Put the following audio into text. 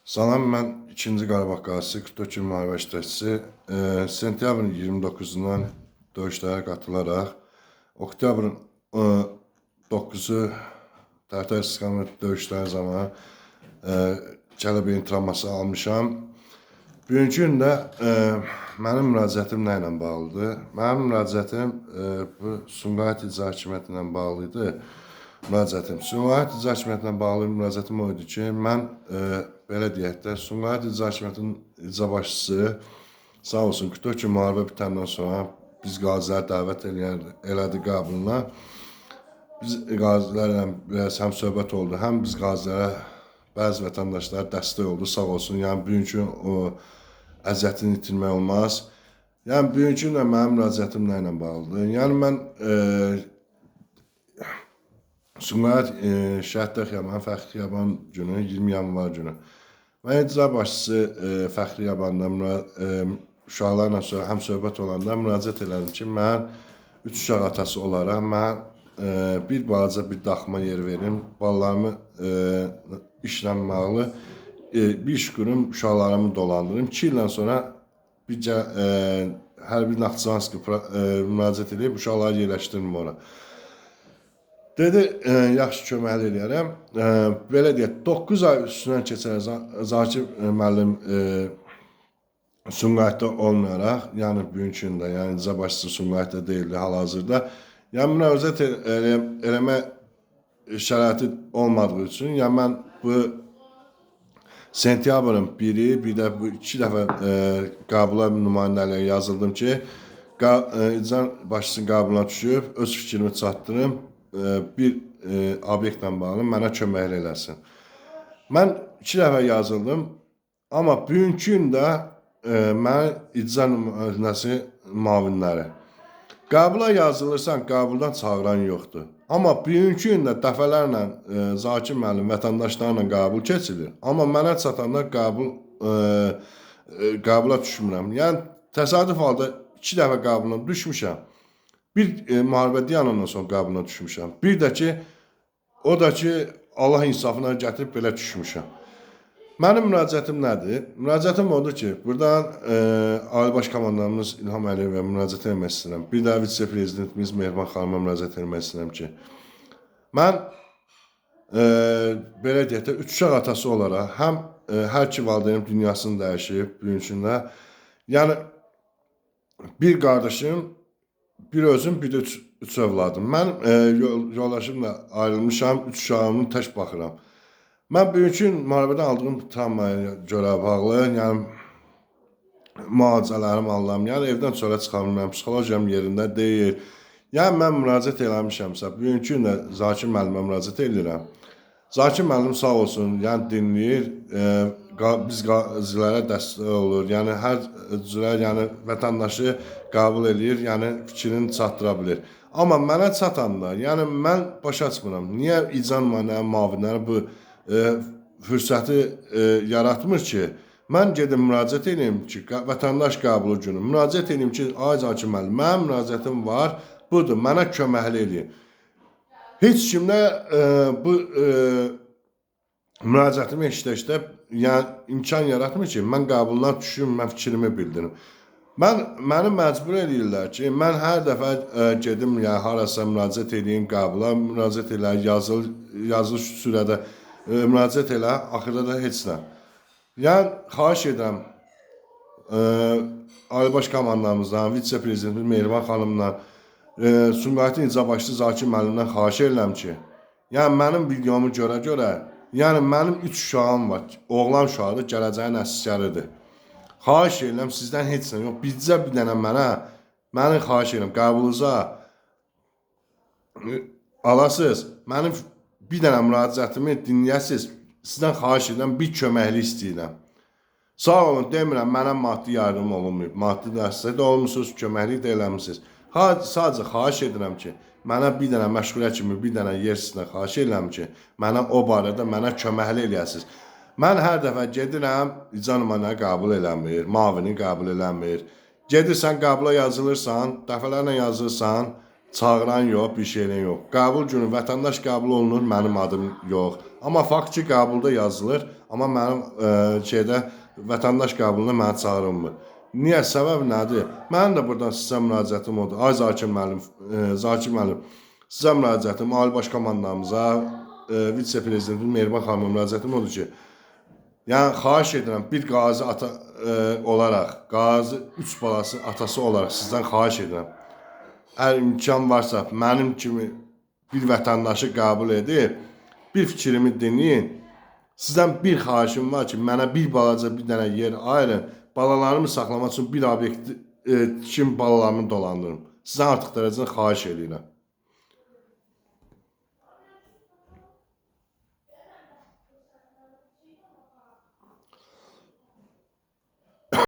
Salam, mən 2-ci Qarabağ qazisi 44 gün müharibə iştirakçısı. Sentyabrın 29-dan döyüşlərə qatılaraq, oktyabrın 9-u Tərtər istiqamət döyüşləri zamanı kələbəyin travması almışam. Bugünkü gün də mənim müraciətim nə ilə bağlıdır? Mənim müraciətim bu Sumqayıt İcra Hakimiyyəti ilə bağlı idi. Sumqayıt İcra Hakimiyyəti ilə bağlı müraciətim o idi ki, mən belə deyək də, Sumqayıt İcra Hakimiyyətinin icra başçısı sağ olsun 44 gün müharibə bitəndən sonra biz qaziləri dəvət elədi qəbuluna. Biz qazilərlə biraz həm söhbət oldu, həm biz qazilərə bəzi vətəndaşlara dəstək oldu, sağ olsun. Yəni bugünkü o əziyyətini itirmək olmaz. Yəni bugünkü də mənim müraciətim nə ilə bağlıdır? Yəni mən Sumqayıt Şəhidlər Xiyabanı, Fəxri Xiyaban günü, 20 yanvar günü. Mən icra başçısı Fəxri Xiyabanda uşaqlarla həm söhbət olanda müraciət elədim ki, mən 3 uşaq atası olaraq mən bir balaca bir daxma yer verim, balalarımı işlə bağlı bir iş kurum, uşaqlarımı dolandırım. 2 ildən sonra bir hərbi Naxçıvanski müraciət edib uşaqları yerləşdirim ora. Dedi, yaxşı köməkli eləyərəm. Belə deyək, 9 ay üstündən keçərək Zakir müəllim Sumqayıtda olmayaraq, yəni bugünkü gündə, yəni icra başçısı Sumqayıtda deyildi hal-hazırda. Yəni müraciət eləmə şəraiti olmadığı üçün, yəni mən bu sentyabrın 1-i, bir də bu 2 dəfə qəbula nümayəndəliyə yazıldım ki, icra başçısının qəbuluna düşüb, öz fikrimi çatdırım, bir obyektlə bağlı mənə köməkli eləsin. Mən 2 dəfə yazıldım, amma bugünkü gündə mən icra nümayəndəsi müavinləri. Qəbula yazılırsan, qəbuldan çağıran yoxdur. Amma bugünkü gündə dəfələrlə Zakir müəllim vətəndaşlarla qəbul keçilir. Amma mənə çatanda qəbula düşmürəm. Yəni təsadüf halda 2 dəfə qəbuluna düşmüşəm. Bir müharibə dayanandan sonra qəbuluna düşmüşəm. Bir də ki, o da ki, Allah insafına gətirib belə düşmüşəm. Mənim müraciətim nədir? Müraciətim odur ki, buradan Ali Baş Komandanımız İlham Əliyevə müraciət etmək istəyirəm. Bir də vitse-prezidentimiz Mehriban xanıma müraciət etmək istəyirəm ki, mən belə deyək də, 3 uşaq atası olaraq həm hər iki valideynim dünyasını dəyişib bugünkündə. Yəni bir qardaşım, bir özüm, bir də 3 övladım. Mən yoldaşımla ayrılmışam, 3 uşağımın tək baxıram. Mən bugünkü müharibədən aldığım travmaya görə bağlı, yəni müalicələrimi alıram, yəni evdən çölə çıxamıram, psixologiyam yerində deyil. Yəni mən müraciət eləmişəmsə, bugünkü gündə Zakir müəllimə müraciət edirəm. Zakir müəllim sağ olsun, yəni dinləyir, biz qazilərə dəstək olur, yəni hər cürə, yəni vətəndaşı qəbul edir, yəni fikrini çatdıra bilir. Amma mənə çatanda, yəni mən başa açmıram, niyə icra nümayəndələri, müavinləri bu fürsəti yaratmır ki, mən gedim müraciət edeyim ki, vətəndaş qəbulu günü, müraciət edeyim ki, ay Zakir müəllim, mənim müraciətim var, budur, mənə köməkli edin. Heç kimdə bu müraciətimi eşitdə, yəni imkan yaratmır ki, mən qəbuluna düşüm, mən fikrimi bildirim. Məni məcbur edirlər ki, mən hər dəfə gedim, yəni harasa müraciət edeyim, qəbula müraciət elə, yazılı sürədə müraciət elə, axırda da heç nə. Yəni, xahiş edirəm Ali Baş Komandanımızdan, vitse-prezidentimiz Mehriban xanımdan, Sumqayıtın icra başçısı Zakir müəllimdən xahiş edirəm ki, yəni mənim videomu görə, yəni mənim 3 uşağım var, oğlan uşağıdır, gələcəyin əsgəridir. Xahiş edirəm sizdən heç nə yox, bizcə bir dənə məni xahiş edirəm, qəbulunuza alasınız, mənim bir dənə müraciətimi dinləyəsiniz, sizdən xahiş edirəm, bir köməkli istəyirəm. Sağ olun, demirəm, mənə maddi yardım olunmayıb, maddi dəstək də olmuşsunuz, köməkli də eləmişsiniz. Sadəcə xahiş edirəm ki, mənə bir dənə məşğuliyyət kimi, bir dənə yer sizdən xahiş edirəm ki, mənə o barədə mənə köməkli eləyəsiniz. Mən hər dəfə gedirəm, icra nümayəndəni qəbul eləmir, müavini qəbul eləmir. Gedirsən, qəbula yazılırsan, dəfələrlə yazırsan, çağıran yox, bir şeylə yox. Qəbul günü vətəndaş qəbul olunur, mənim adım yox. Amma faktçı qəbulda yazılır, amma mənim şeydə vətəndaş qəbuluna məni çağırılmır. Niyə? Səbəb nədir? Mənim də buradan sizə müraciətim odur. Ay Zakir müəllim, sizə müraciətim, Ali Baş Komandanımıza, vitse-prezidentin Mehriban xanıma müraciətim odur ki, yəni xahiş edirəm, bir qazi ata olaraq, qazi 3 balası atası olaraq sizdən xahiş edirəm. Əgər imkan varsa, mənim kimi bir vətəndaşı qəbul edib, bir fikrimi dinləyin. Sizdən bir xahişim var ki, mənə bir balaca bir dənə yer ayırın, balalarımı saxlamaq üçün bir obyekt tikim, balalarımı dolandırım. Sizdən artıq dərəcədə xahiş edirəm.